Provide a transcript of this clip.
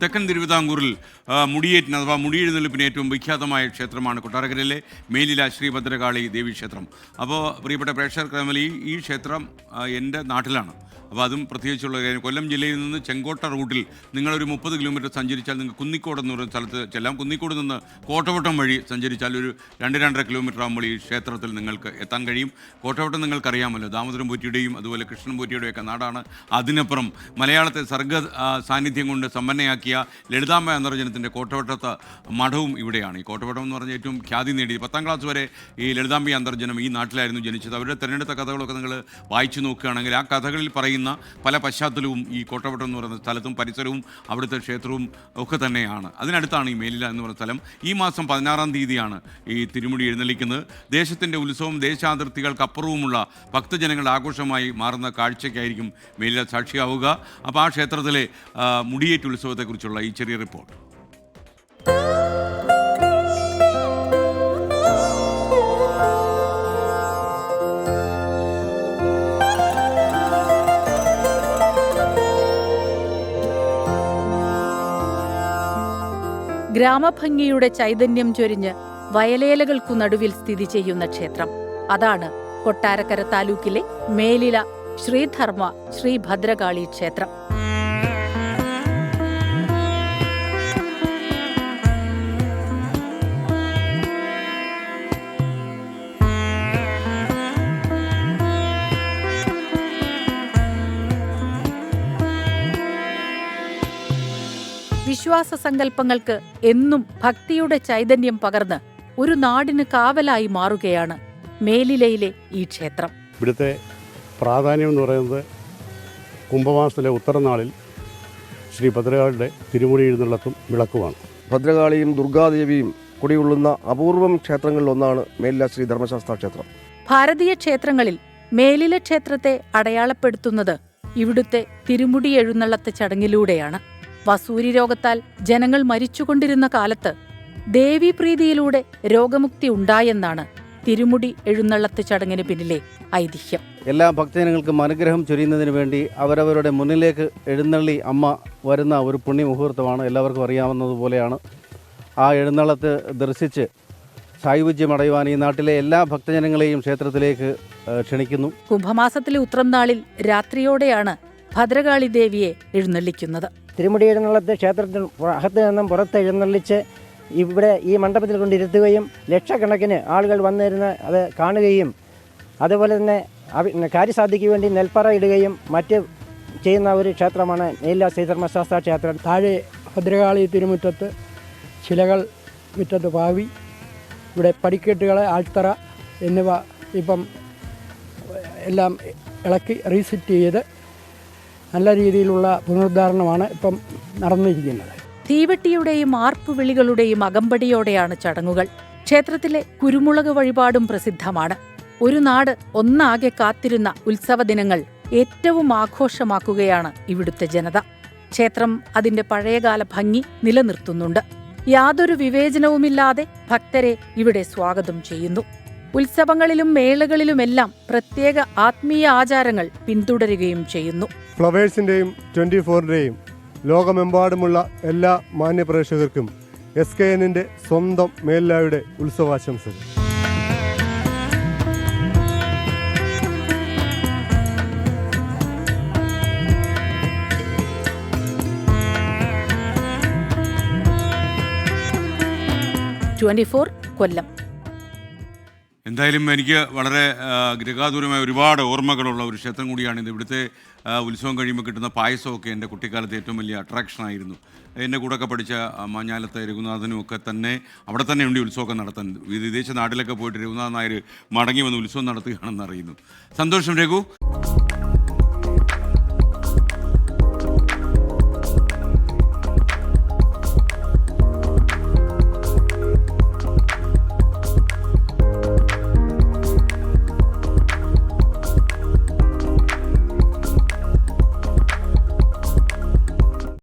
തെക്കൻ തിരുവിതാംകൂറിൽ മുടിയേറ്റിന് അഥവാ മുടിയെഴുന്നള്ളിപ്പിന് ഏറ്റവും വിഖ്യാതമായ ക്ഷേത്രമാണ് കൊട്ടാരക്കരയിലെ മേലില ശ്രീ ഭദ്രകാളി ദേവീക്ഷേത്രം. അപ്പോൾ പ്രിയപ്പെട്ട പ്രേക്ഷകർ, ഈ ക്ഷേത്രം എൻ്റെ നാട്ടിലാണ്. അപ്പോൾ അതും പ്രത്യേകിച്ചുള്ള കാര്യം, കൊല്ലം ജില്ലയിൽ നിന്ന് ചെങ്കോട്ട റൂട്ടിൽ നിങ്ങളൊരു 30 കിലോമീറ്റർ സഞ്ചരിച്ചാൽ നിങ്ങൾക്ക് കുന്നിക്കോട് എന്ന് പറയുന്ന സ്ഥലത്ത് ചെല്ലാം. കുന്നിക്കോട് നിന്ന് കോട്ടവട്ടം വഴി സഞ്ചരിച്ചാൽ ഒരു 2-2.5 കിലോമീറ്റർ ആകുമ്പോൾ ഈ ക്ഷേത്രത്തിൽ നിങ്ങൾക്ക് എത്താൻ കഴിയും. കോട്ടവട്ടം നിങ്ങൾക്കറിയാമല്ലോ, ദാമോദരൻ പോറ്റിയുടെയും അതുപോലെ കൃഷ്ണൻ പോറ്റിയുടെയൊക്കെ നാടാണ്. അതിനപ്പുറം മലയാളത്തെ സർഗ സാന്നിധ്യം കൊണ്ട് സമ്പന്നയാക്കിയ ലളിതാംബ അന്തർജനത്തിൻ്റെ കോട്ടവട്ടത്ത് മഠവും ഇവിടെയാണ്. ഈ കോട്ടവട്ടം എന്ന് പറഞ്ഞാൽ ഏറ്റവും ഖ്യാതി നേടി 10ാം ക്ലാസ് വരെ ഈ ലളിതാംബ അന്തർജനം ഈ നാട്ടിലായിരുന്നു ജനിച്ചത്. അവരുടെ തിരഞ്ഞെടുത്ത കഥകളൊക്കെ നിങ്ങൾ വായിച്ചു നോക്കുകയാണെങ്കിൽ ആ കഥകളിൽ പറയുന്ന പല പശ്ചാത്തലവും ഈ കോട്ടവട്ടം എന്ന് പറയുന്ന സ്ഥലത്തും പരിസരവും അവിടുത്തെ ക്ഷേത്രവും ഒക്കെ തന്നെയാണ്. അതിനടുത്താണ് ഈ മേലില എന്ന് പറയുന്ന സ്ഥലം. ഈ മാസം 16-ാം തീയതിയാണ് ഈ തിരുമുടി എഴുന്നള്ളിക്കുന്നത്. ദേശത്തിൻ്റെ ഉത്സവം, ദേശാതിർത്തികൾക്കപ്പുറവുമുള്ള ഭക്തജനങ്ങളുടെ ആഘോഷമായി മാറുന്ന കാഴ്ചയ്ക്കായിരിക്കും മേലില സാക്ഷിയാവുക. അപ്പോൾ ആ ക്ഷേത്രത്തിലെ മുടിയേറ്റ് ഉത്സവത്തെക്കുറിച്ചുള്ള ഈ ചെറിയ റിപ്പോർട്ട്. ഗ്രാമഭംഗിയുടെ ചൈതന്യം ചൊരിഞ്ഞ് വയലേലകൾക്കു നടുവിൽ സ്ഥിതി ചെയ്യുന്ന ക്ഷേത്രം അതാണ് കൊട്ടാരക്കര താലൂക്കിലെ മേലില ശ്രീധർമ്മ ശ്രീ ഭദ്രകാളി ക്ഷേത്രം. വിശ്വാസ സങ്കല്പങ്ങൾക്ക് എന്നും ഭക്തിയുടെ ചൈതന്യം പകർന്ന് ഒരു നാടിന് കാവലായി മാറുകയാണ് മേലിലയിലെ ഈ ക്ഷേത്രം. ഇവിടുത്തെ പ്രാധാന്യം എന്ന് പറയുന്നത് കുംഭമാസത്തിലെ ഉത്തരനാളിൽ ശ്രീ ഭദ്രകാളിയുടെ തിരുമുടി എഴുന്നള്ളത്തും വിളക്കുമാണ്. ഭദ്രകാളിയും ദുർഗാദേവിയും കുടികൊള്ളുന്ന അപൂർവം ക്ഷേത്രങ്ങളിലൊന്നാണ് മേലില ശ്രീ ധർമ്മശാസ്ത്ര ക്ഷേത്രം. ഭാരതീയ ക്ഷേത്രങ്ങളിൽ മേലില ക്ഷേത്രത്തെ അടയാളപ്പെടുത്തുന്നത് ഇവിടുത്തെ തിരുമുടി എഴുന്നള്ളത്ത് ചടങ്ങിലൂടെയാണ്. വസൂരി രോഗത്താൽ ജനങ്ങൾ മരിച്ചുകൊണ്ടിരുന്ന കാലത്ത് ദേവീപ്രീതിയിലൂടെ രോഗമുക്തി ഉണ്ടായെന്നാണ് തിരുമുടി എഴുന്നള്ളത്ത് ചടങ്ങിന് പിന്നിലെ ഐതിഹ്യം. എല്ലാ ഭക്തജനങ്ങൾക്കും അനുഗ്രഹം ചൊരിയുന്നതിന് വേണ്ടി അവരവരുടെ മുന്നിലേക്ക് എഴുന്നള്ളി അമ്മ വരുന്ന ഒരു പുണ്യമുഹൂർത്തമാണ്. എല്ലാവർക്കും അറിയാവുന്നതുപോലെയാണ്. ആ എഴുന്നള്ളത്ത് ദർശിച്ച് സായുജ്യമടയുവാൻ ഈ നാട്ടിലെ എല്ലാ ഭക്തജനങ്ങളെയും ക്ഷേത്രത്തിലേക്ക് ക്ഷണിക്കുന്നു. കുംഭമാസത്തിലെ ഉത്രം നാളിൽ രാത്രിയോടെയാണ് ഭദ്രകാളി ദേവിയെ എഴുന്നള്ളിക്കുന്നത്. തിരുമുടി എഴുന്നള്ളത്ത് ക്ഷേത്രത്തിന് അകത്ത് നിന്നും പുറത്ത് എഴുന്നള്ളിച്ച് ഇവിടെ ഈ മണ്ഡപത്തിൽ കൊണ്ടിരുത്തുകയും ലക്ഷക്കണക്കിന് ആളുകൾ വന്നിരുന്ന് അത് കാണുകയും അതുപോലെ തന്നെ കാര്യസാധിക്ക് വേണ്ടി നെൽപ്പറ ഇടുകയും മറ്റ് ചെയ്യുന്ന ഒരു ക്ഷേത്രമാണ് മേലില ശ്രീധർമ്മശാസ്ത്ര ക്ഷേത്രം. താഴെ ഭദ്രകാളി തിരുമുറ്റത്ത് ശിലകൾ മുറ്റത്ത് പാവി, ഇവിടെ പടിക്കെട്ടുകൾ, ആൽത്തറ എന്നിവ ഇപ്പം എല്ലാം ഇളക്കി റീസെറ്റ് ചെയ്ത് നല്ല രീതിയിലുള്ള പുനരുദ്ധാരണമാണ് ഇപ്പം നടന്നിരിക്കുന്നത്. തീവെട്ടിയുടെയും ആർപ്പുവിളികളുടെയും അകമ്പടിയോടെയാണ് ചടങ്ങുകൾ. ക്ഷേത്രത്തിലെ കുരുമുളക് വഴിപാടും പ്രസിദ്ധമാണ്. ഒരു നാട് ഒന്നാകെ കാത്തിരുന്ന ഉത്സവ ദിനങ്ങൾ ഏറ്റവും ആഘോഷമാക്കുകയാണ് ഇവിടുത്തെ ജനത. ക്ഷേത്രം അതിന്റെ പഴയകാല ഭംഗി നിലനിർത്തുന്നുണ്ട്. യാതൊരു വിവേചനവുമില്ലാതെ ഭക്തരെ ഇവിടെ സ്വാഗതം ചെയ്യുന്നു. ഉത്സവങ്ങളിലും മേളകളിലുമെല്ലാം പ്രത്യേക ആത്മീയ ആചാരങ്ങൾ പിന്തുടരുകയും ചെയ്യുന്നു. ഫ്ലവേഴ്സിൻ്റെയും 24-ൻ്റെയും ലോകമെമ്പാടുമുള്ള എല്ലാ മാന്യപ്രേക്ഷകർക്കും SKNൻ്റെ സ്വന്തം മേലിലയുടെ ഉത്സവാശംസകൾ. കൊല്ലം. എന്തായാലും എനിക്ക് വളരെ ഗൃഹാതുരമായ ഒരുപാട് ഓർമ്മകളുള്ള ഒരു ക്ഷേത്രം കൂടിയാണിത്. ഇവിടുത്തെ ഉത്സവം കഴിയുമ്പോൾ കിട്ടുന്ന പായസമൊക്കെ എൻ്റെ കുട്ടിക്കാലത്ത് ഏറ്റവും വലിയ അട്രാക്ഷനായിരുന്നു. എൻ്റെ കൂടെയൊക്കെ പഠിച്ച മാഞ്ഞാലത്തെ രഘുനാഥനും ഒക്കെ തന്നെ അവിടെ തന്നെ ഉണ്ട് ഉത്സവമൊക്കെ നടത്താൻ. വിദേശ നാട്ടിലൊക്കെ പോയിട്ട് രഘുനാഥൻ നായർ മടങ്ങി വന്ന് ഉത്സവം നടത്തുകയാണെന്ന് അറിയുന്നു. സന്തോഷം രഘു.